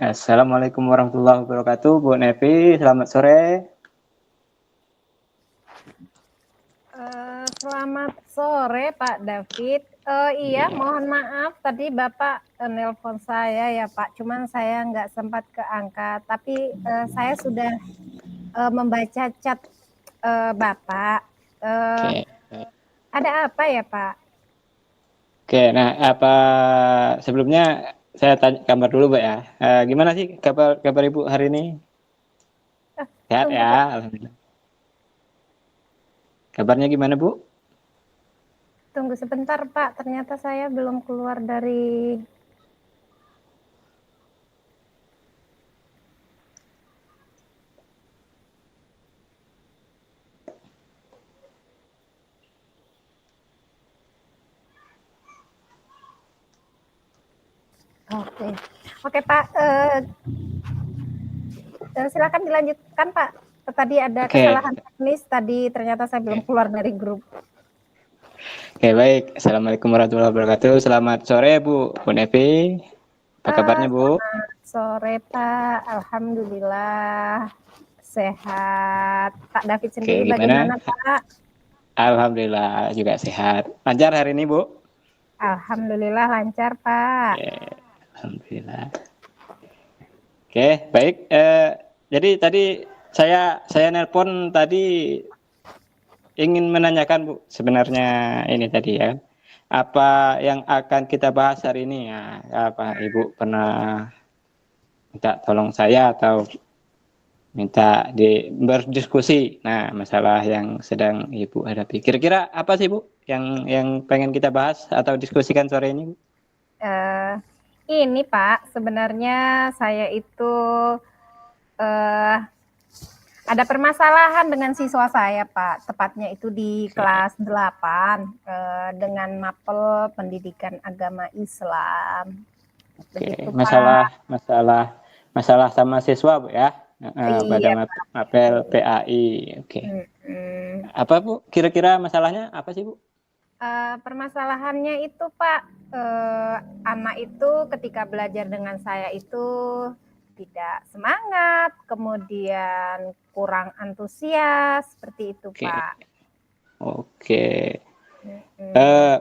Assalamualaikum warahmatullahi wabarakatuh, Bu Nevi. Selamat sore. Selamat sore, Pak David. Iya, mohon maaf tadi Bapak nelpon saya ya, Pak. Cuman saya nggak sempat keangkat. Tapi saya sudah membaca chat Bapak. Oke. Ada apa ya, Pak? Oke, nah apa sebelumnya saya tanya kabar dulu, Bu ya. Gimana sih kabar Ibu hari ini? Sehat Tunggu, Pak. ya, alhamdulillah. Kabarnya gimana, Bu? Tunggu sebentar, Pak. Ternyata saya belum keluar dari... Oke, Pak. Silakan dilanjutkan, Pak. Tadi ada kesalahan teknis. Tadi ternyata saya belum keluar dari grup. Oke, baik. Assalamualaikum warahmatullahi wabarakatuh. Selamat sore, Bu Nevi. Apa kabarnya, Bu? Selamat sore, Pak. Alhamdulillah sehat. Pak David sendiri bagaimana, Pak? Alhamdulillah juga sehat. Lancar hari ini, Bu? Alhamdulillah lancar, Pak. Alhamdulillah. Oke, baik. Jadi tadi saya nelpon tadi ingin menanyakan, Bu, sebenarnya ini tadi ya. Apa yang akan kita bahas hari ini ya? Apa Ibu pernah minta tolong saya atau minta berdiskusi? Nah, masalah yang sedang Ibu hadapi. Kira-kira apa sih, Bu, yang pengen kita bahas atau diskusikan sore ini, Bu? Ini, Pak, sebenarnya saya itu ada permasalahan dengan siswa saya, Pak. Tepatnya itu di kelas 8 dengan mapel pendidikan agama Islam. Begitu, masalah sama siswa, Bu ya? Pada mapel PAI. Oke. Apa, Bu? Kira-kira masalahnya apa sih, Bu? Permasalahannya itu, Pak, anak itu ketika belajar dengan saya itu tidak semangat, kemudian kurang antusias, seperti itu, Pak. Oke.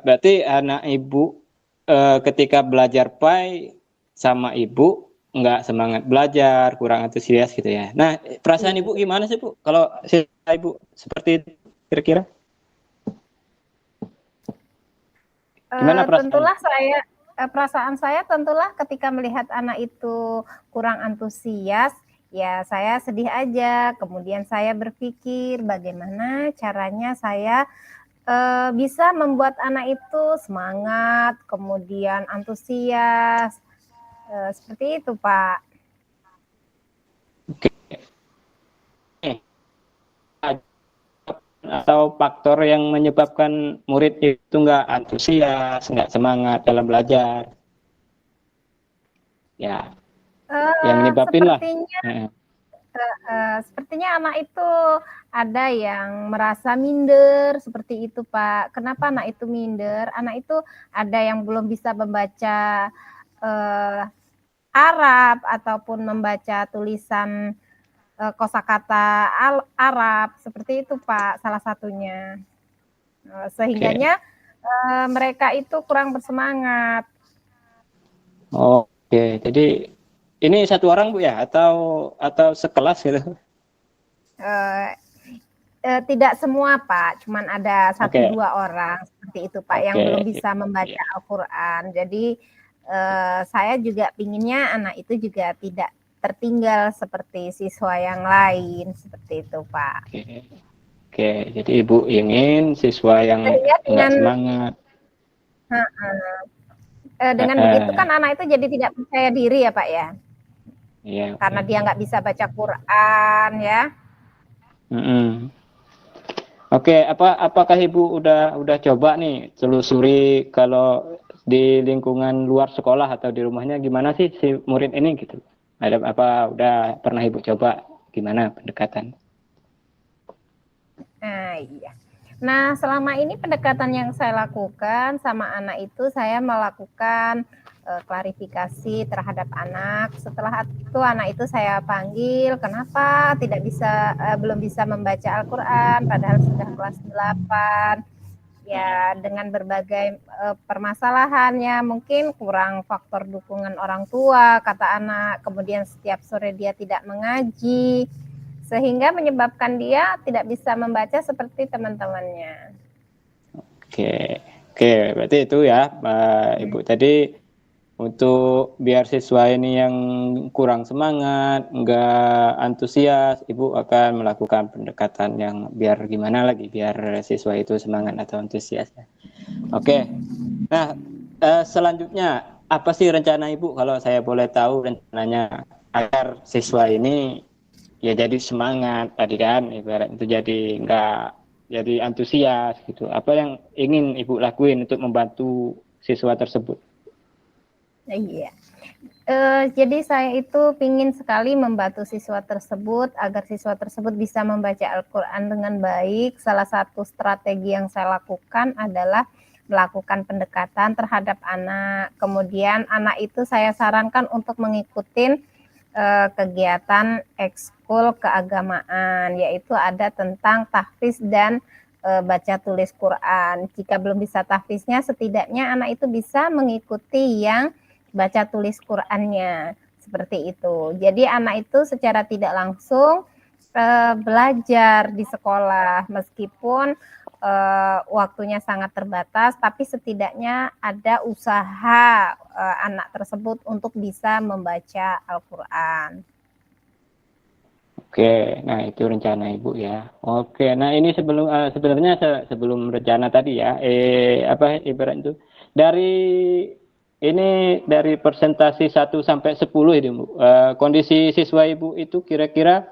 Berarti anak Ibu ketika belajar PAI sama Ibu nggak semangat belajar, kurang antusias gitu ya. Nah, perasaan Ibu gimana sih, Bu? Kalau Ibu seperti itu kira-kira? Gimana perasaan? Tentulah perasaan saya tentulah ketika melihat anak itu kurang antusias, ya saya sedih aja. Kemudian saya berpikir bagaimana caranya saya bisa membuat anak itu semangat, kemudian antusias, seperti itu, Pak. Oke. Atau faktor yang menyebabkan murid itu nggak antusias, nggak semangat dalam belajar? Ya, yang menyebabin sepertinya, lah. Sepertinya anak itu ada yang merasa minder, seperti itu, Pak. Kenapa anak itu minder? Anak itu ada yang belum bisa membaca Arab ataupun membaca tulisan kosakata Arab, seperti itu, Pak, salah satunya. Sehingganya mereka itu kurang bersemangat. Oke, jadi ini satu orang, Bu ya, atau sekelas gitu? Tidak semua, Pak, cuman ada 1-2 orang seperti itu, Pak, yang belum bisa membaca Al-Quran. Jadi saya juga pinginnya anak itu juga tidak tertinggal seperti siswa yang lain, seperti itu, Pak. Oke, jadi Ibu ingin siswa yang nggak semangat. Dengan begitu kan anak itu jadi tidak percaya diri ya, Pak ya. Iya. Karena dia nggak bisa baca Quran ya. Oke, apakah Ibu udah coba nih telusuri kalau di lingkungan luar sekolah atau di rumahnya gimana sih si murid ini gitu? Ada apa udah pernah Ibu coba gimana pendekatan? Iya. Nah, selama ini pendekatan yang saya lakukan sama anak itu saya melakukan klarifikasi terhadap anak. Setelah itu anak itu saya panggil, kenapa tidak bisa belum bisa membaca Al-Qur'an padahal sudah kelas 8. Ya, dengan berbagai permasalahannya, mungkin kurang faktor dukungan orang tua, kata anak, kemudian setiap sore dia tidak mengaji, sehingga menyebabkan dia tidak bisa membaca seperti teman-temannya. Oke, berarti itu ya, Ibu tadi untuk biar siswa ini yang kurang semangat, nggak antusias, Ibu akan melakukan pendekatan yang biar gimana lagi, biar siswa itu semangat atau antusias. Oke, nah selanjutnya apa sih rencana Ibu kalau saya boleh tahu rencananya agar siswa ini ya jadi semangat tadi kan, ibarat itu jadi nggak jadi antusias gitu. Apa yang ingin Ibu lakuin untuk membantu siswa tersebut? Iya. Jadi saya itu ingin sekali membantu siswa tersebut agar siswa tersebut bisa membaca Al-Quran dengan baik. Salah satu strategi yang saya lakukan adalah melakukan pendekatan terhadap anak. Kemudian anak itu saya sarankan untuk mengikuti kegiatan ekskul keagamaan, yaitu ada tentang tahfiz dan baca tulis Quran. Jika belum bisa tahfiznya, setidaknya anak itu bisa mengikuti yang baca tulis Qurannya, seperti itu. Jadi anak itu secara tidak langsung belajar di sekolah, meskipun waktunya sangat terbatas, tapi setidaknya ada usaha anak tersebut untuk bisa membaca Al-Quran. Oke, nah itu rencana Ibu ya. Oke, nah ini sebenarnya sebelum rencana tadi ya, apa ibarat itu dari persentase 1 sampai 10 ini Bu. Kondisi siswa Ibu itu kira-kira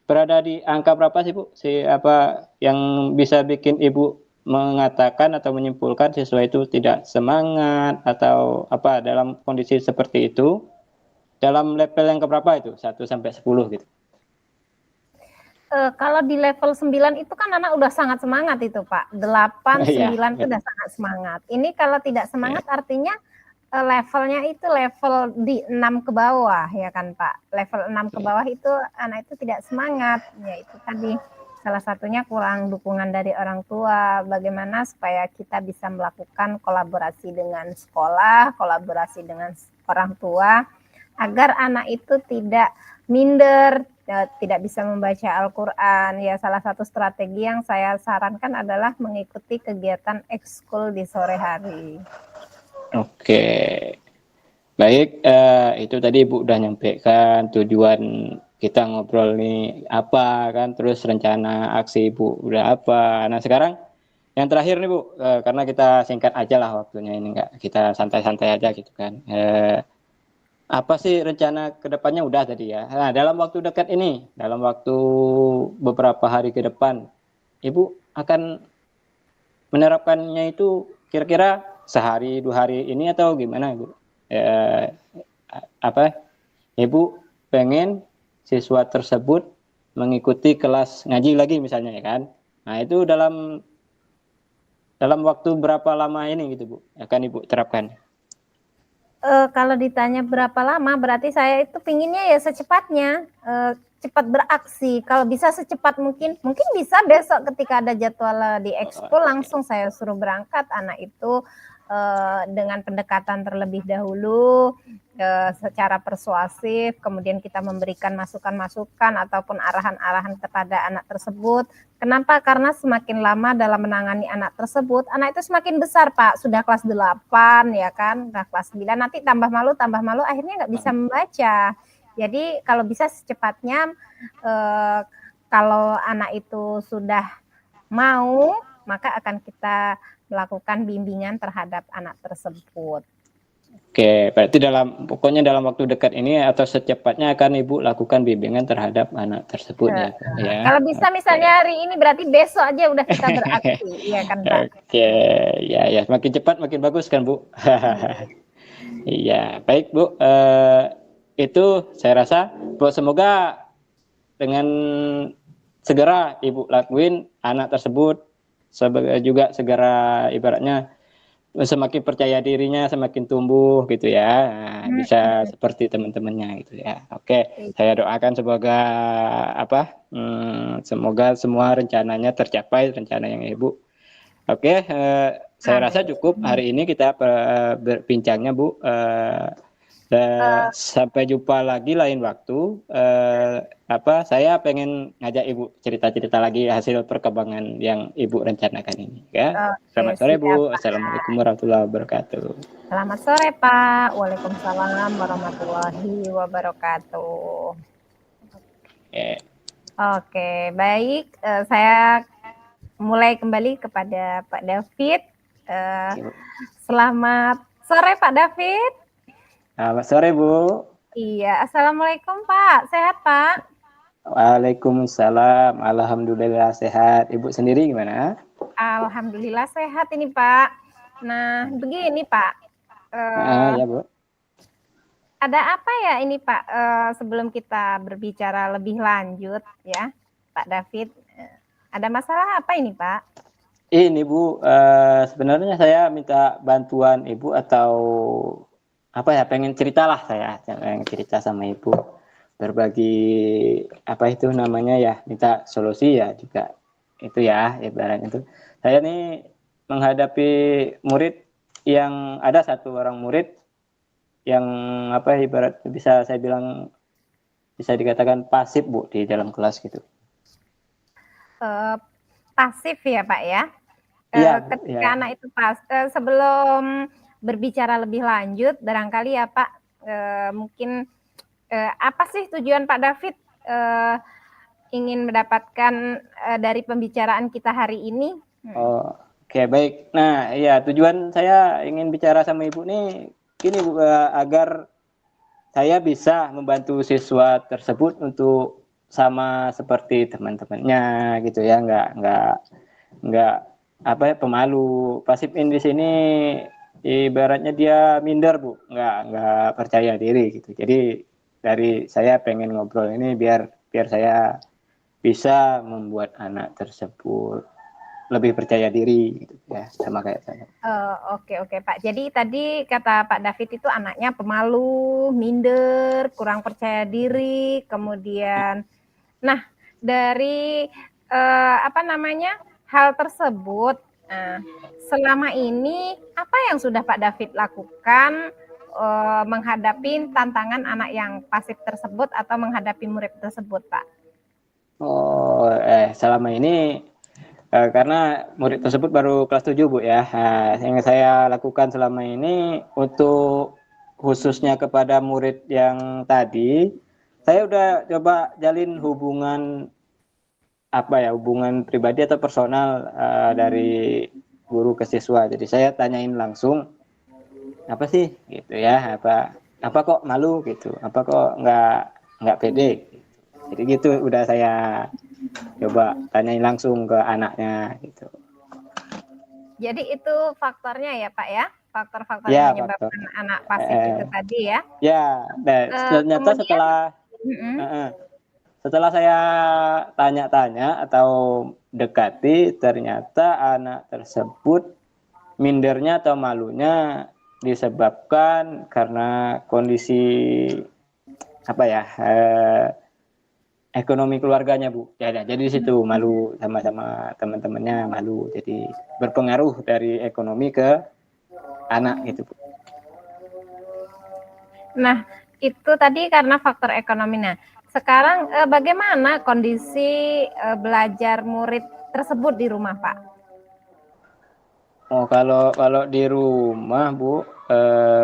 berada di angka berapa sih Bu? Apa yang bisa bikin Ibu mengatakan atau menyimpulkan siswa itu tidak semangat atau apa dalam kondisi seperti itu? Dalam level yang keberapa itu? 1 sampai 10 gitu. Kalau di level 9 itu kan anak udah sangat semangat itu Pak. 8, 9 itu udah sangat semangat. Ini kalau tidak semangat artinya levelnya itu level di 6 ke bawah ya kan Pak. Level 6 ke bawah itu anak itu tidak semangat. Ya itu tadi salah satunya kurang dukungan dari orang tua. Bagaimana supaya kita bisa melakukan kolaborasi dengan sekolah, kolaborasi dengan orang tua agar anak itu tidak minder, tidak bisa membaca Al-Quran. Ya, salah satu strategi yang saya sarankan adalah mengikuti kegiatan ekskul di sore hari. Oke, baik. Itu tadi Ibu udah nyampaikan tujuan kita ngobrol nih apa kan, terus rencana aksi Ibu udah apa. Nah sekarang yang terakhir nih Bu, karena kita singkat aja lah waktunya ini, nggak kita santai-santai aja gitu kan. Apa sih rencana kedepannya udah tadi ya. Nah dalam waktu dekat ini, dalam waktu beberapa hari ke depan, Ibu akan menerapkannya itu kira-kira sehari 2 hari ini atau gimana Bu? Apa Ibu pengen siswa tersebut mengikuti kelas ngaji lagi misalnya ya kan? Nah itu dalam waktu berapa lama ini gitu Bu akan Ibu terapkan? Kalau ditanya berapa lama, berarti saya itu pinginnya ya secepatnya, cepat beraksi. Kalau bisa secepat mungkin bisa besok ketika ada jadwal di ekskul langsung saya suruh berangkat anak itu dengan pendekatan terlebih dahulu secara persuasif, kemudian kita memberikan masukan-masukan ataupun arahan-arahan kepada anak tersebut. Kenapa? Karena semakin lama dalam menangani anak tersebut, anak itu semakin besar Pak, sudah kelas 8 ya kan, udah kelas 9, nanti tambah malu, akhirnya nggak bisa membaca. Jadi kalau bisa secepatnya, kalau anak itu sudah mau, maka akan kita melakukan bimbingan terhadap anak tersebut. Oke, berarti pokoknya dalam waktu dekat ini atau secepatnya akan Ibu lakukan bimbingan terhadap anak tersebut ya. Kalau bisa misalnya hari ini berarti besok aja udah kita beraksi, iya kan Pak? Oke, ya semakin cepat makin bagus kan Bu. Iya, baik Bu. Itu saya rasa Bu, semoga dengan segera Ibu lakuin anak tersebut juga segera ibaratnya semakin percaya dirinya semakin tumbuh gitu ya. Nah, bisa Mm-mm. seperti teman-temannya gitu ya. Oke, saya doakan semoga semoga semua rencananya tercapai, rencana yang Ibu. Oke, saya rasa Amin. cukup hari ini kita berbincangnya, Bu. Sampai jumpa lagi lain waktu. Saya pengen ngajak Ibu cerita-cerita lagi hasil perkembangan yang Ibu rencanakan ini. Ya, Oke, selamat sore siap, Bu. Pak. Assalamualaikum warahmatullahi wabarakatuh. Selamat sore, Pak. Waalaikumsalam warahmatullahi wabarakatuh. Ya. Oke, baik. Saya mulai kembali kepada Pak David. Selamat sore, Pak David. Selamat sore Bu. Iya, assalamualaikum Pak. Sehat Pak? Waalaikumsalam. Alhamdulillah sehat. Ibu sendiri gimana? Alhamdulillah sehat ini Pak. Nah, begini Pak. Ya Bu. Ada apa ya ini Pak? Sebelum kita berbicara lebih lanjut ya, Pak David. Ada masalah apa ini Pak? Ini Bu, sebenarnya saya minta bantuan Ibu atau apa ya, pengen ceritalah saya, pengen cerita sama Ibu, berbagi apa itu namanya ya, minta solusi ya juga itu ya, ibaratnya itu. Saya nih menghadapi murid yang ada satu orang murid yang apa ibarat bisa saya bilang bisa dikatakan pasif Bu di dalam kelas gitu. Pasif ya Pak ya? Iya Bu, Ketika ya. anak itu sebelum berbicara lebih lanjut, barangkali ya Pak, mungkin apa sih tujuan Pak David ingin mendapatkan dari pembicaraan kita hari ini? Oh, oke baik. Nah, iya tujuan saya ingin bicara sama Ibu nih gini Bu, agar saya bisa membantu siswa tersebut untuk sama seperti teman-temannya gitu ya, nggak apa ya pemalu. Pasif in di sini ibaratnya dia minder Bu, nggak percaya diri gitu. Jadi dari saya pengen ngobrol ini biar biar saya bisa membuat anak tersebut lebih percaya diri gitu ya, sama kayak saya. Oke Pak. Jadi tadi kata Pak David itu anaknya pemalu, minder, kurang percaya diri, kemudian, nah dari apa namanya hal tersebut, selama ini apa yang sudah Pak David lakukan menghadapi tantangan anak yang pasif tersebut atau menghadapi murid tersebut, Pak? Oh, selama ini karena murid tersebut baru kelas 7 Bu ya. Yang saya lakukan selama ini untuk khususnya kepada murid yang tadi, saya udah coba jalin hubungan apa ya, hubungan pribadi atau personal dari guru ke siswa. Jadi saya tanyain langsung apa sih gitu ya, apa kok malu gitu, apa kok nggak pede. Jadi gitu udah saya coba tanyain langsung ke anaknya gitu. Jadi itu faktornya ya Pak ya, faktor-faktor yang Ya, faktor. menyebabkan anak pasif itu tadi ya. Ya, ternyata Kemudian, setelah saya tanya-tanya atau dekati, ternyata anak tersebut mindernya atau malunya disebabkan karena kondisi apa ya, ekonomi keluarganya Bu. Ya, jadi di situ malu sama-sama teman-temannya malu, jadi berpengaruh dari ekonomi ke anak gitu Bu. nah itu tadi karena faktor ekonomi. Nah, sekarang bagaimana kondisi belajar murid tersebut di rumah Pak? Oh, kalau kalau di rumah Bu,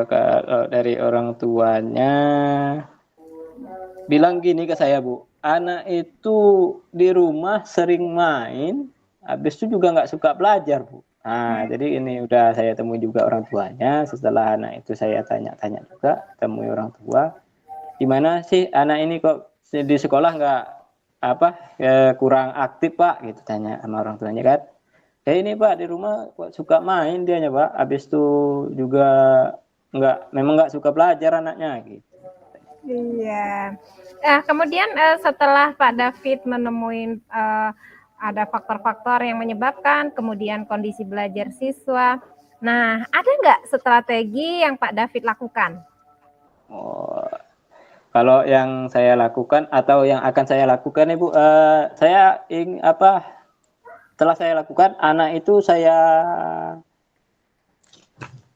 kalau dari orang tuanya bilang gini ke saya Bu, anak itu di rumah sering main, habis itu juga nggak suka belajar Bu. Nah, jadi ini udah saya temui juga orang tuanya. Setelah anak itu saya tanya-tanya juga, temui orang tua, gimana sih anak ini kok di sekolah nggak apa kurang aktif Pak gitu, tanya sama orang tuanya kan. Ini Pak di rumah kok suka main dianya Pak, habis itu juga memang nggak suka belajar anaknya gitu. Iya. Kemudian setelah Pak David menemui ada faktor-faktor yang menyebabkan kemudian kondisi belajar siswa, Nah, ada nggak strategi yang Pak David lakukan? Oh, kalau yang saya lakukan atau yang akan saya lakukan Ibu, saya setelah saya lakukan anak itu saya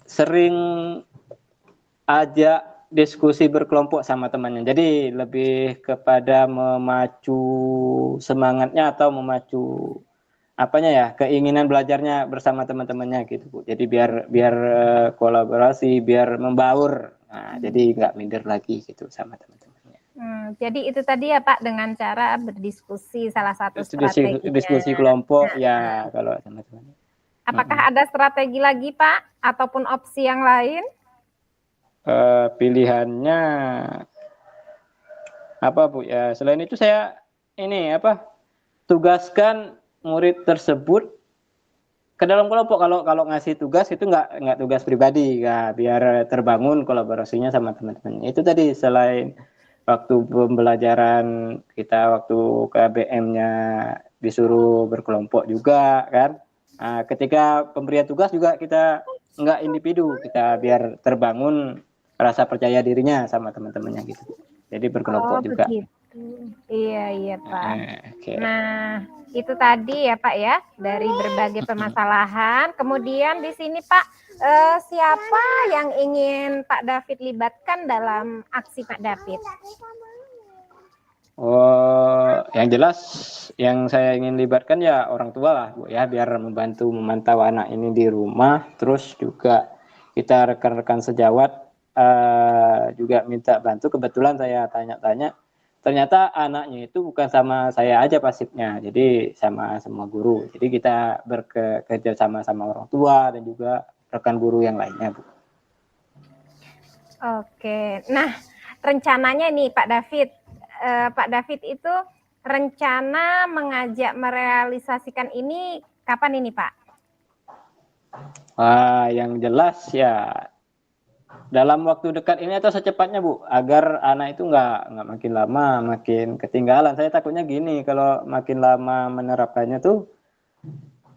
sering ajak diskusi berkelompok sama temannya. Jadi lebih kepada memacu semangatnya atau memacu apanya ya, keinginan belajarnya bersama teman-temannya gitu Bu. Jadi biar biar kolaborasi, biar membaur. Nah, jadi nggak minder lagi gitu sama teman-temannya. Jadi itu tadi ya Pak, dengan cara berdiskusi salah satu strateginya. Diskusi kelompok Nah, ya kalau sama teman. apakah ada strategi lagi Pak ataupun opsi yang lain? Pilihannya apa Bu ya? Selain itu saya ini tugaskan murid tersebut ke dalam kelompok. Kalau ngasih tugas itu nggak tugas pribadi ya, biar terbangun kolaborasinya sama teman-teman. Itu tadi selain waktu pembelajaran kita waktu KBM-nya disuruh berkelompok juga kan. Nah, ketika pemberian tugas juga kita nggak individu, kita biar terbangun rasa percaya dirinya sama teman-temannya gitu. Jadi berkelompok Oh, juga. begitu. Iya, iya, Pak. Okay. Nah, itu tadi ya, Pak ya, dari berbagai permasalahan. Kemudian di sini, Pak, siapa yang ingin Pak David libatkan dalam aksi Pak David? Oh, yang jelas yang saya ingin libatkan ya orang tua lah Bu ya, biar membantu memantau anak ini di rumah. Terus juga kita rekan-rekan sejawat juga minta bantu. Kebetulan saya tanya-tanya, ternyata anaknya itu bukan sama saya aja pasifnya, jadi sama semua guru. Jadi kita bekerja sama orang tua dan juga rekan guru yang lainnya Bu. Oke, nah rencananya nih Pak David itu rencana mengajak merealisasikan ini kapan ini Pak? Yang jelas ya dalam waktu dekat ini atau secepatnya Bu, agar anak itu nggak makin lama makin ketinggalan. Saya takutnya gini, kalau makin lama menerapkannya tuh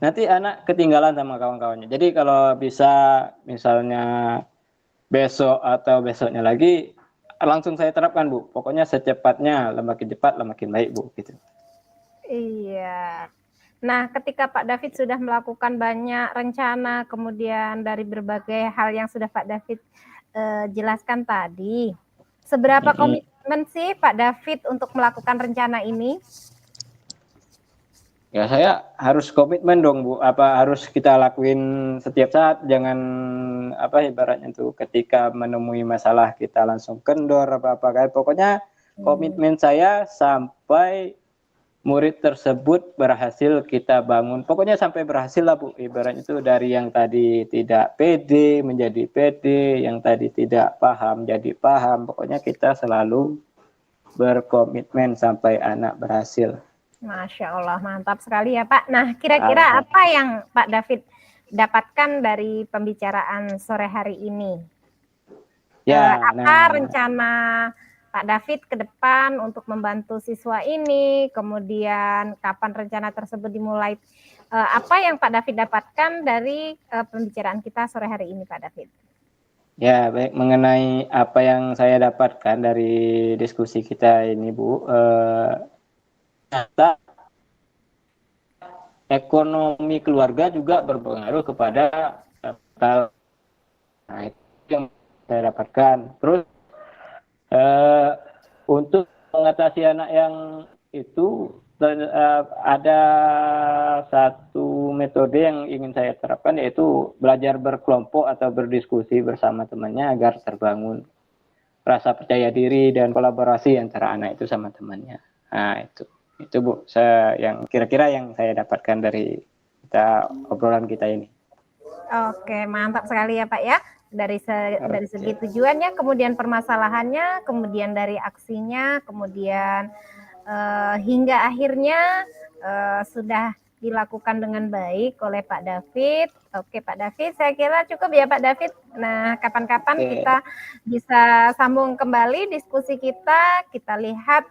nanti anak ketinggalan sama kawan-kawannya. Jadi kalau bisa misalnya besok atau besoknya lagi langsung saya terapkan Bu. Pokoknya secepatnya, makin cepat makin baik Bu gitu. Iya. Nah, ketika Pak David sudah melakukan banyak rencana, kemudian dari berbagai hal yang sudah Pak David jelaskan tadi, seberapa komitmen sih Pak David untuk melakukan rencana ini? Ya saya harus komitmen dong Bu, harus kita lakuin setiap saat, jangan ibaratnya tuh ketika menemui masalah kita langsung kendor kayak pokoknya komitmen saya sampai murid tersebut berhasil kita bangun, pokoknya sampai berhasil lah Bu, ibaratnya itu dari yang tadi tidak pede menjadi pede, yang tadi tidak paham jadi paham, pokoknya kita selalu berkomitmen sampai anak berhasil. Masya Allah, mantap sekali ya Pak. Nah, kira-kira apa yang Pak David dapatkan dari pembicaraan sore hari ini? Ya, apa rencana Pak David ke depan untuk membantu siswa ini? Kemudian kapan rencana tersebut dimulai? Apa yang Pak David dapatkan dari pembicaraan kita sore hari ini, Pak David? Ya, baik, mengenai apa yang saya dapatkan dari diskusi kita ini, Bu, ternyata ekonomi keluarga juga berpengaruh kepada nah, itu yang saya dapatkan. Terus untuk mengatasi anak yang itu ada satu metode yang ingin saya terapkan, yaitu belajar berkelompok atau berdiskusi bersama temannya agar terbangun rasa percaya diri dan kolaborasi antara anak itu sama temannya. Nah, itu Bu, yang kira-kira yang saya dapatkan dari obrolan kita ini. Oke, mantap sekali ya Pak ya. Dari segi tujuannya, kemudian permasalahannya, kemudian dari aksinya, kemudian hingga akhirnya sudah dilakukan dengan baik oleh Pak David. Oke Pak David, saya kira cukup ya Pak David. Nah, kapan-kapan kita bisa sambung kembali diskusi kita lihat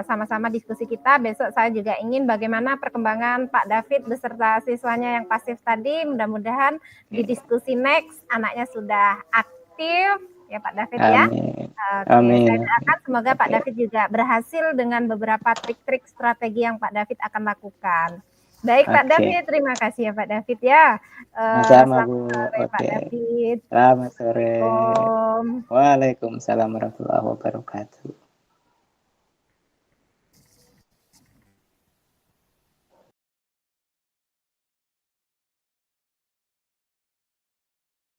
sama-sama diskusi kita. Besok saya juga ingin bagaimana perkembangan Pak David beserta siswanya yang pasif tadi. Mudah-mudahan di diskusi next anaknya sudah aktif ya Pak David ya. Amin. Oke, Amin. saya doakan semoga Pak Oke. David juga berhasil dengan beberapa trik-trik strategi yang Pak David akan lakukan. Baik Pak Oke. David, terima kasih ya Pak David ya. Sama Selamat Bu. sore Pak Oke. David. Selamat sore. Assalamualaikum. Waalaikumsalam warahmatullahi wabarakatuh.